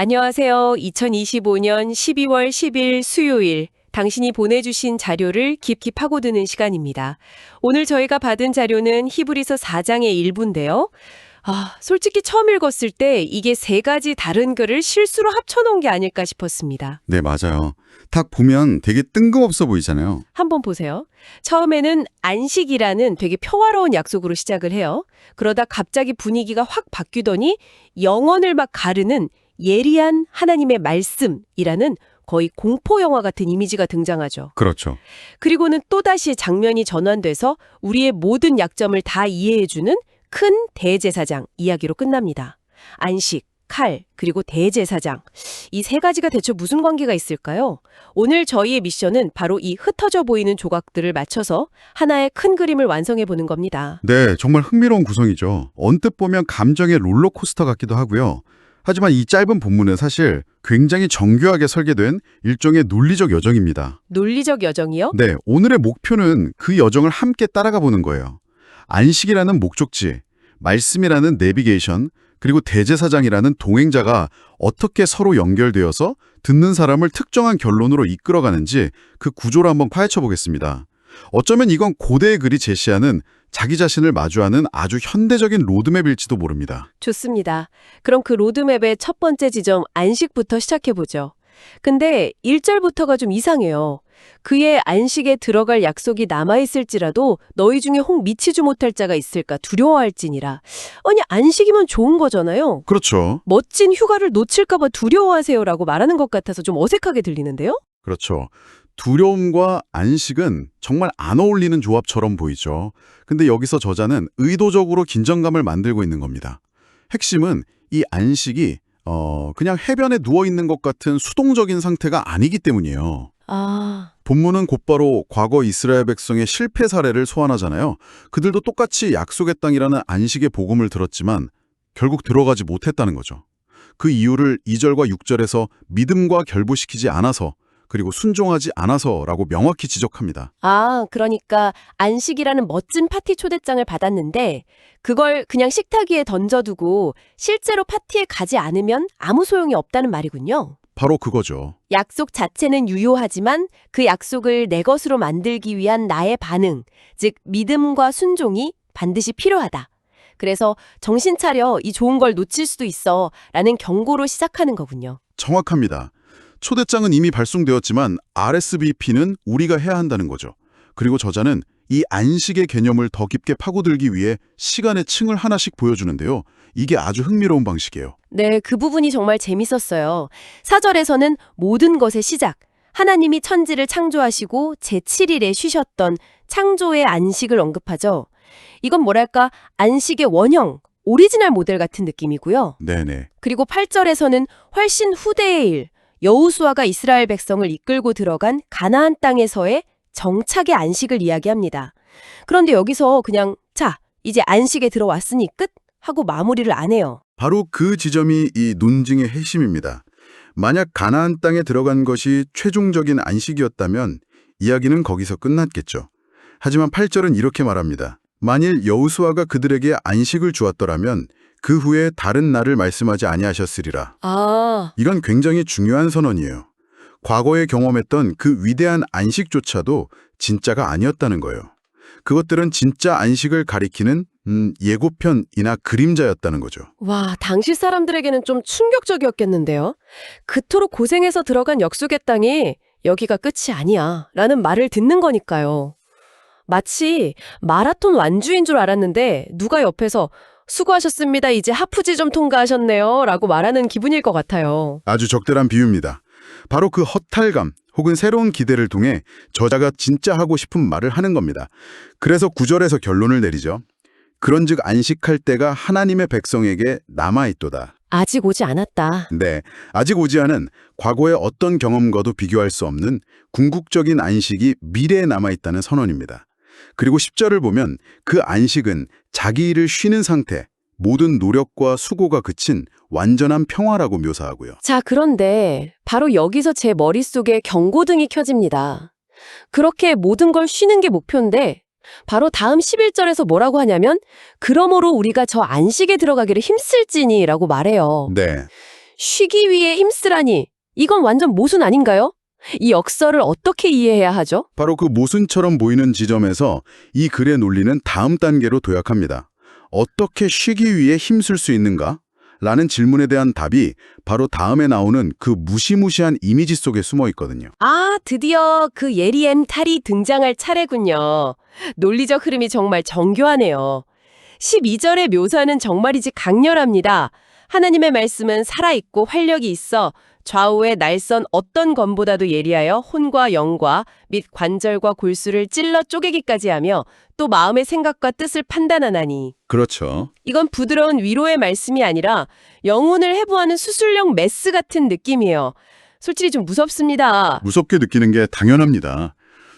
안녕하세요. 2025년 12월 10일 수요일 당신이 보내주신 자료를 깊이 파고드는 시간입니다. 오늘 저희가 받은 자료는 히브리서 4장의 일부인데요. 솔직히 처음 읽었을 때 이게 세 가지 다른 글을 실수로 합쳐놓은 게 아닐까 싶었습니다. 네, 맞아요. 딱 보면 되게 뜬금없어 보이잖아요. 한번 보세요. 처음에는 안식이라는 되게 평화로운 약속으로 시작을 해요. 그러다 갑자기 분위기가 확 바뀌더니 영혼을 막 가르는 예리한 하나님의 말씀이라는 거의 공포 영화 같은 이미지가 등장하죠. 그렇죠. 그리고는 또다시 장면이 전환돼서 우리의 모든 약점을 다 이해해주는 큰 대제사장 이야기로 끝납니다. 안식, 칼, 그리고 대제사장. 이 세 가지가 대체 무슨 관계가 있을까요? 오늘 저희의 미션은 바로 이 흩어져 보이는 조각들을 맞춰서 하나의 큰 그림을 완성해 보는 겁니다. 네, 정말 흥미로운 구성이죠. 언뜻 보면 감정의 롤러코스터 같기도 하고요. 하지만 이 짧은 본문은 사실 굉장히 정교하게 설계된 일종의 논리적 여정입니다. 논리적 여정이요? 네, 오늘의 목표는 그 여정을 함께 따라가 보는 거예요. 안식이라는 목적지, 말씀이라는 내비게이션, 그리고 대제사장이라는 동행자가 어떻게 서로 연결되어서 듣는 사람을 특정한 결론으로 이끌어가는지 그 구조를 한번 파헤쳐 보겠습니다. 어쩌면 이건 고대의 글이 제시하는 자기 자신을 마주하는 아주 현대적인 로드맵일지도 모릅니다. 좋습니다. 그럼 그 로드맵의 첫 번째 지점 안식부터 시작해보죠. 근데 1절부터가 좀 이상해요. 그의 안식에 들어갈 약속이 남아있을지라도 너희 중에 혹 미치지 못할 자가 있을까 두려워할지니라. 아니 안식이면 좋은 거잖아요. 그렇죠. 멋진 휴가를 놓칠까 봐 두려워하세요라고 말하는 것 같아서 좀 어색하게 들리는데요? 그렇죠. 두려움과 안식은 정말 안 어울리는 조합처럼 보이죠. 근데 여기서 저자는 의도적으로 긴장감을 만들고 있는 겁니다. 핵심은 이 안식이 그냥 해변에 누워있는 것 같은 수동적인 상태가 아니기 때문이에요. 본문은 곧바로 과거 이스라엘 백성의 실패 사례를 소환하잖아요. 그들도 똑같이 약속의 땅이라는 안식의 복음을 들었지만 결국 들어가지 못했다는 거죠. 그 이유를 2절과 6절에서 믿음과 결부시키지 않아서 그리고 순종하지 않아서라고 명확히 지적합니다. 그러니까 안식이라는 멋진 파티 초대장을 받았는데 그걸 그냥 식탁 위에 던져두고 실제로 파티에 가지 않으면 아무 소용이 없다는 말이군요. 바로 그거죠. 약속 자체는 유효하지만 그 약속을 내 것으로 만들기 위한 나의 반응, 즉 믿음과 순종이 반드시 필요하다. 그래서 정신 차려, 이 좋은 걸 놓칠 수도 있어 라는 경고로 시작하는 거군요. 정확합니다. 초대장은 이미 발송되었지만 RSVP는 우리가 해야 한다는 거죠. 그리고 저자는 이 안식의 개념을 더 깊게 파고들기 위해 시간의 층을 하나씩 보여주는데요. 이게 아주 흥미로운 방식이에요. 네, 그 부분이 정말 재밌었어요. 4절에서는 모든 것의 시작, 하나님이 천지를 창조하시고 제7일에 쉬셨던 창조의 안식을 언급하죠. 이건 뭐랄까 안식의 원형, 오리지널 모델 같은 느낌이고요. 네네. 그리고 8절에서는 훨씬 후대의 일, 여호수아가 이스라엘 백성을 이끌고 들어간 가나안 땅에서의 정착의 안식을 이야기합니다. 그런데 여기서 그냥 자, 이제 안식에 들어왔으니 끝 하고 마무리를 안 해요. 바로 그 지점이 이 논증의 핵심입니다. 만약 가나안 땅에 들어간 것이 최종적인 안식이었다면 이야기는 거기서 끝났겠죠. 하지만 8절은 이렇게 말합니다. 만일 여호수아가 그들에게 안식을 주었더라면 그 후에 다른 날을 말씀하지 아니하셨으리라. 이건 굉장히 중요한 선언이에요. 과거에 경험했던 그 위대한 안식조차도 진짜가 아니었다는 거예요. 그것들은 진짜 안식을 가리키는 예고편이나 그림자였다는 거죠. 와, 당시 사람들에게는 좀 충격적이었겠는데요. 그토록 고생해서 들어간 약속의 땅이 여기가 끝이 아니야 라는 말을 듣는 거니까요. 마치 마라톤 완주인 줄 알았는데 누가 옆에서 수고하셨습니다. 이제 하프지점 통과하셨네요. 라고 말하는 기분일 것 같아요. 아주 적절한 비유입니다. 바로 그 허탈감 혹은 새로운 기대를 통해 저자가 진짜 하고 싶은 말을 하는 겁니다. 그래서 9절에서 결론을 내리죠. 그런즉 안식할 때가 하나님의 백성에게 남아있도다. 아직 오지 않았다. 네, 아직 오지 않은 과거의 어떤 경험과도 비교할 수 없는 궁극적인 안식이 미래에 남아있다는 선언입니다. 그리고 10절을 보면 그 안식은 자기 일을 쉬는 상태, 모든 노력과 수고가 그친 완전한 평화라고 묘사하고요. 자, 그런데 바로 여기서 제 머릿속에 경고등이 켜집니다. 그렇게 모든 걸 쉬는 게 목표인데 바로 다음 11절에서 뭐라고 하냐면 그러므로 우리가 저 안식에 들어가기를 힘쓸지니 라고 말해요. 네. 쉬기 위해 힘쓰라니. 이건 완전 모순 아닌가요? 이 역설을 어떻게 이해해야 하죠? 바로 그 모순처럼 보이는 지점에서 이 글의 논리는 다음 단계로 도약합니다. 어떻게 쉬기 위해 힘쓸 수 있는가? 라는 질문에 대한 답이 바로 다음에 나오는 그 무시무시한 이미지 속에 숨어 있거든요. 아, 드디어 그 예리엠 탈이 등장할 차례군요. 논리적 흐름이 정말 정교하네요. 12절의 묘사는 정말이지 강렬합니다. 하나님의 말씀은 살아있고 활력이 있어 좌우의 날선 어떤 검보다도 예리하여 혼과 영과 및 관절과 골수를 찔러 쪼개기까지 하며 또 마음의 생각과 뜻을 판단하나니. 그렇죠. 이건 부드러운 위로의 말씀이 아니라 영혼을 해부하는 수술용 메스 같은 느낌이에요. 솔직히 좀 무섭습니다. 무섭게 느끼는 게 당연합니다.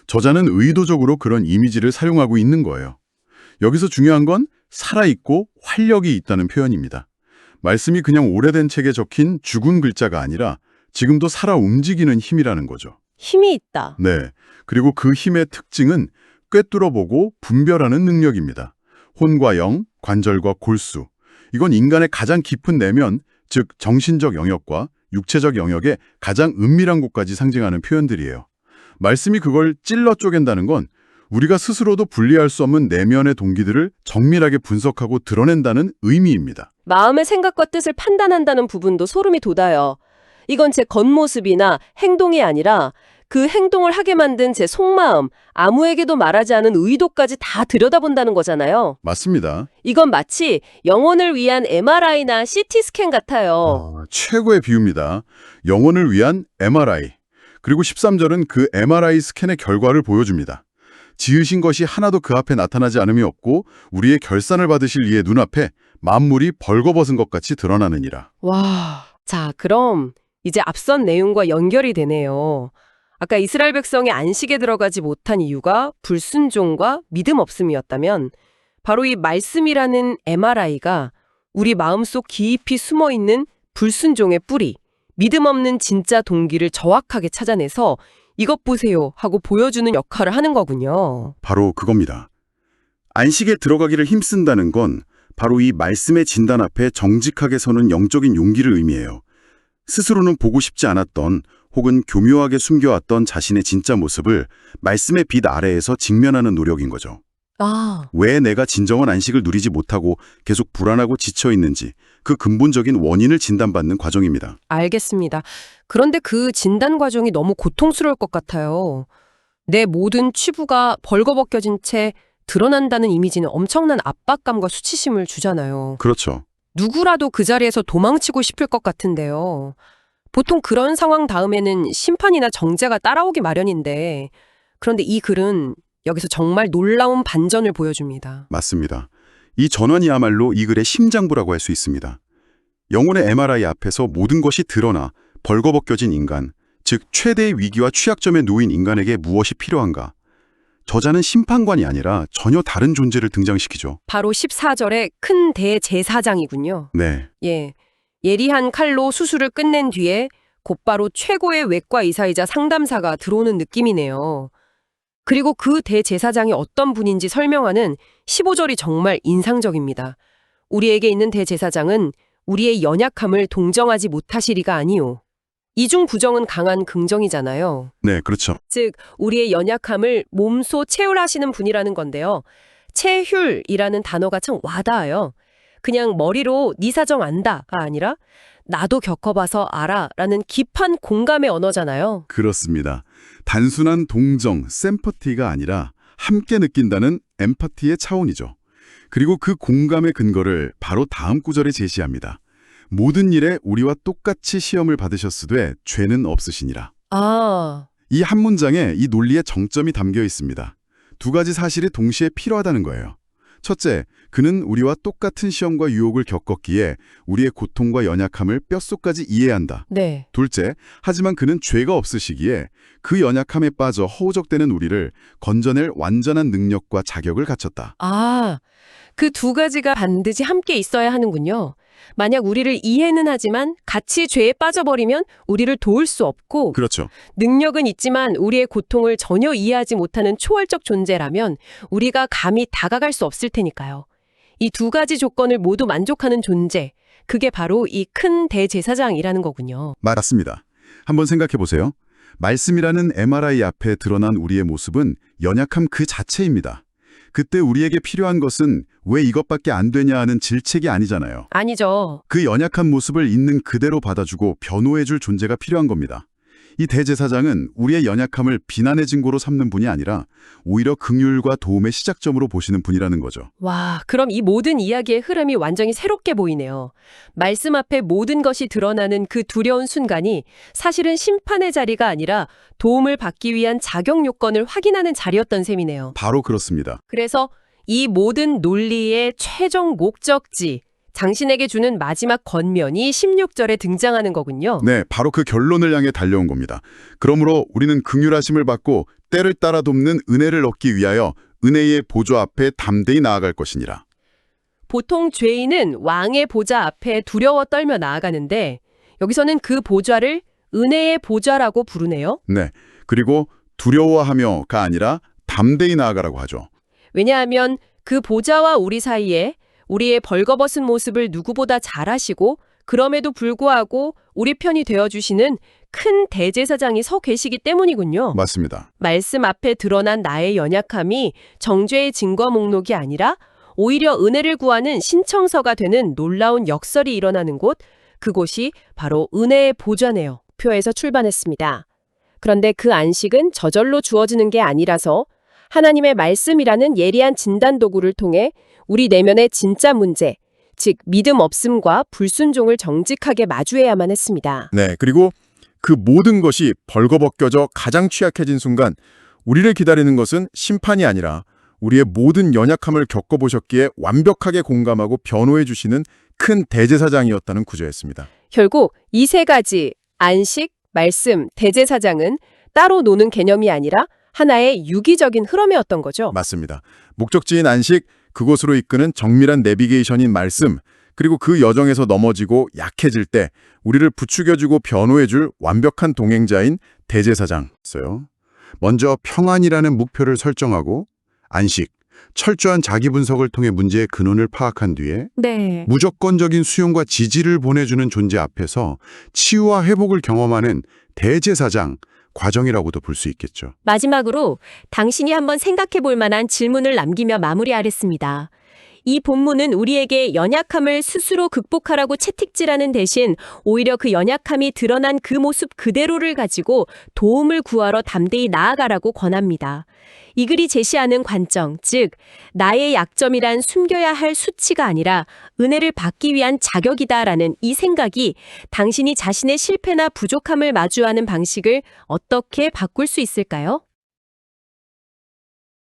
저자는 의도적으로 그런 이미지를 사용하고 있는 거예요. 여기서 중요한 건 살아있고 활력이 있다는 표현입니다. 말씀이 그냥 오래된 책에 적힌 죽은 글자가 아니라 지금도 살아 움직이는 힘이라는 거죠. 힘이 있다. 네. 그리고 그 힘의 특징은 꿰뚫어보고 분별하는 능력입니다. 혼과 영, 관절과 골수. 이건 인간의 가장 깊은 내면, 즉 정신적 영역과 육체적 영역의 가장 은밀한 곳까지 상징하는 표현들이에요. 말씀이 그걸 찔러 쪼갠다는 건 우리가 스스로도 분리할 수 없는 내면의 동기들을 정밀하게 분석하고 드러낸다는 의미입니다. 마음의 생각과 뜻을 판단한다는 부분도 소름이 돋아요. 이건 제 겉모습이나 행동이 아니라 그 행동을 하게 만든 제 속마음, 아무에게도 말하지 않은 의도까지 다 들여다본다는 거잖아요. 맞습니다. 이건 마치 영혼을 위한 MRI나 CT 스캔 같아요. 최고의 비유입니다. 영혼을 위한 MRI. 그리고 13절은 그 MRI 스캔의 결과를 보여줍니다. 지으신 것이 하나도 그 앞에 나타나지 않음이 없고 우리의 결산을 받으실 이의 눈앞에 만물이 벌거벗은 것 같이 드러나느니라. 와, 자, 그럼 이제 앞선 내용과 연결이 되네요. 아까 이스라엘 백성이 안식에 들어가지 못한 이유가 불순종과 믿음 없음이었다면 바로 이 말씀이라는 MRI가 우리 마음속 깊이 숨어있는 불순종의 뿌리, 믿음 없는 진짜 동기를 정확하게 찾아내서 이것 보세요 하고 보여주는 역할을 하는 거군요. 바로 그겁니다. 안식에 들어가기를 힘쓴다는 건 바로 이 말씀의 진단 앞에 정직하게 서는 영적인 용기를 의미해요. 스스로는 보고 싶지 않았던 혹은 교묘하게 숨겨왔던 자신의 진짜 모습을 말씀의 빛 아래에서 직면하는 노력인 거죠. 아, 왜 내가 진정한 안식을 누리지 못하고 계속 불안하고 지쳐 있는지 그 근본적인 원인을 진단받는 과정입니다. 알겠습니다. 그런데 그 진단 과정이 너무 고통스러울 것 같아요. 내 모든 치부가 벌거벗겨진 채 드러난다는 이미지는 엄청난 압박감과 수치심을 주잖아요. 그렇죠. 누구라도 그 자리에서 도망치고 싶을 것 같은데요. 보통 그런 상황 다음에는 심판이나 정죄가 따라오기 마련인데, 그런데 이 글은 여기서 정말 놀라운 반전을 보여줍니다. 맞습니다. 이 전환이야말로 이 글의 심장부라고 할 수 있습니다. 영혼의 MRI 앞에서 모든 것이 드러나 벌거벗겨진 인간, 즉 최대의 위기와 취약점에 놓인 인간에게 무엇이 필요한가? 저자는 심판관이 아니라 전혀 다른 존재를 등장시키죠. 바로 14절의 큰 대제사장이군요. 네, 예, 예리한 칼로 수술을 끝낸 뒤에 곧바로 최고의 외과 의사이자 상담사가 들어오는 느낌이네요. 그리고 그 대제사장이 어떤 분인지 설명하는 15절이 정말 인상적입니다. 우리에게 있는 대제사장은 우리의 연약함을 동정하지 못하시리가 아니요. 이중 부정은 강한 긍정이잖아요. 네, 그렇죠. 즉 우리의 연약함을 몸소 채울하시는 분이라는 건데요. 채휼이라는 단어가 참 와닿아요. 그냥 머리로 네 사정 안다가 아니라 나도 겪어봐서 알아라는 깊은 공감의 언어잖아요. 그렇습니다. 단순한 동정, 샘퍼티가 아니라 함께 느낀다는 엠파티의 차원이죠. 그리고 그 공감의 근거를 바로 다음 구절에 제시합니다. 모든 일에 우리와 똑같이 시험을 받으셨으되 죄는 없으시니라. 아, 이 한 문장에 이 논리의 정점이 담겨 있습니다. 두 가지 사실이 동시에 필요하다는 거예요. 첫째, 그는 우리와 똑같은 시험과 유혹을 겪었기에 우리의 고통과 연약함을 뼛속까지 이해한다. 네. 둘째, 하지만 그는 죄가 없으시기에 그 연약함에 빠져 허우적대는 우리를 건져낼 완전한 능력과 자격을 갖췄다. 아, 그 두 가지가 반드시 함께 있어야 하는군요. 만약 우리를 이해는 하지만 같이 죄에 빠져버리면 우리를 도울 수 없고 그렇죠. 능력은 있지만 우리의 고통을 전혀 이해하지 못하는 초월적 존재라면 우리가 감히 다가갈 수 없을 테니까요. 이 두 가지 조건을 모두 만족하는 존재, 그게 바로 이 큰 대제사장이라는 거군요. 맞습니다. 한번 생각해 보세요. 말씀이라는 MRI 앞에 드러난 우리의 모습은 연약함 그 자체입니다. 그때 우리에게 필요한 것은 왜 이것밖에 안 되냐 하는 질책이 아니잖아요. 아니죠. 그 연약한 모습을 있는 그대로 받아주고 변호해줄 존재가 필요한 겁니다. 이 대제사장은 우리의 연약함을 비난의 증거로 삼는 분이 아니라 오히려 긍휼과 도움의 시작점으로 보시는 분이라는 거죠. 와, 그럼 이 모든 이야기의 흐름이 완전히 새롭게 보이네요. 말씀 앞에 모든 것이 드러나는 그 두려운 순간이 사실은 심판의 자리가 아니라 도움을 받기 위한 자격 요건을 확인하는 자리였던 셈이네요. 바로 그렇습니다. 그래서 이 모든 논리의 최종 목적지, 당신에게 주는 마지막 권면이 16절에 등장하는 거군요. 네, 바로 그 결론을 향해 달려온 겁니다. 그러므로 우리는 긍휼하심을 받고 때를 따라 돕는 은혜를 얻기 위하여 은혜의 보좌 앞에 담대히 나아갈 것이니라. 보통 죄인은 왕의 보좌 앞에 두려워 떨며 나아가는데 여기서는 그 보좌를 은혜의 보좌라고 부르네요. 네, 그리고 두려워하며가 아니라 담대히 나아가라고 하죠. 왜냐하면 그 보좌와 우리 사이에 우리의 벌거벗은 모습을 누구보다 잘 아시고 그럼에도 불구하고 우리 편이 되어주시는 큰 대제사장이 서 계시기 때문이군요. 맞습니다. 말씀 앞에 드러난 나의 연약함이 정죄의 증거 목록이 아니라 오히려 은혜를 구하는 신청서가 되는 놀라운 역설이 일어나는 곳, 그곳이 바로 은혜의 보좌네요. 표에서 출발했습니다. 그런데 그 안식은 저절로 주어지는 게 아니라서 하나님의 말씀이라는 예리한 진단 도구를 통해 우리 내면의 진짜 문제, 즉 믿음 없음과 불순종을 정직하게 마주해야만 했습니다. 네, 그리고 그 모든 것이 벌거벗겨져 가장 취약해진 순간 우리를 기다리는 것은 심판이 아니라 우리의 모든 연약함을 겪어보셨기에 완벽하게 공감하고 변호해 주시는 큰 대제사장이었다는 구조였습니다. 결국 이 세 가지, 안식, 말씀, 대제사장은 따로 노는 개념이 아니라 하나의 유기적인 흐름이었던 거죠. 맞습니다. 목적지인 안식, 그곳으로 이끄는 정밀한 내비게이션인 말씀, 그리고 그 여정에서 넘어지고 약해질 때 우리를 부추겨주고 변호해줄 완벽한 동행자인 대제사장. 있어요. 먼저 평안이라는 목표를 설정하고 안식, 철저한 자기 분석을 통해 문제의 근원을 파악한 뒤에 네. 무조건적인 수용과 지지를 보내주는 존재 앞에서 치유와 회복을 경험하는 대제사장 과정이라고도 볼 수 있겠죠. 마지막으로 당신이 한번 생각해 볼 만한 질문을 남기며 마무리하겠습니다. 이 본문은 우리에게 연약함을 스스로 극복하라고 채찍질하는 대신 오히려 그 연약함이 드러난 그 모습 그대로를 가지고 도움을 구하러 담대히 나아가라고 권합니다. 이 글이 제시하는 관점, 즉 나의 약점이란 숨겨야 할 수치가 아니라 은혜를 받기 위한 자격이다라는 이 생각이 당신이 자신의 실패나 부족함을 마주하는 방식을 어떻게 바꿀 수 있을까요?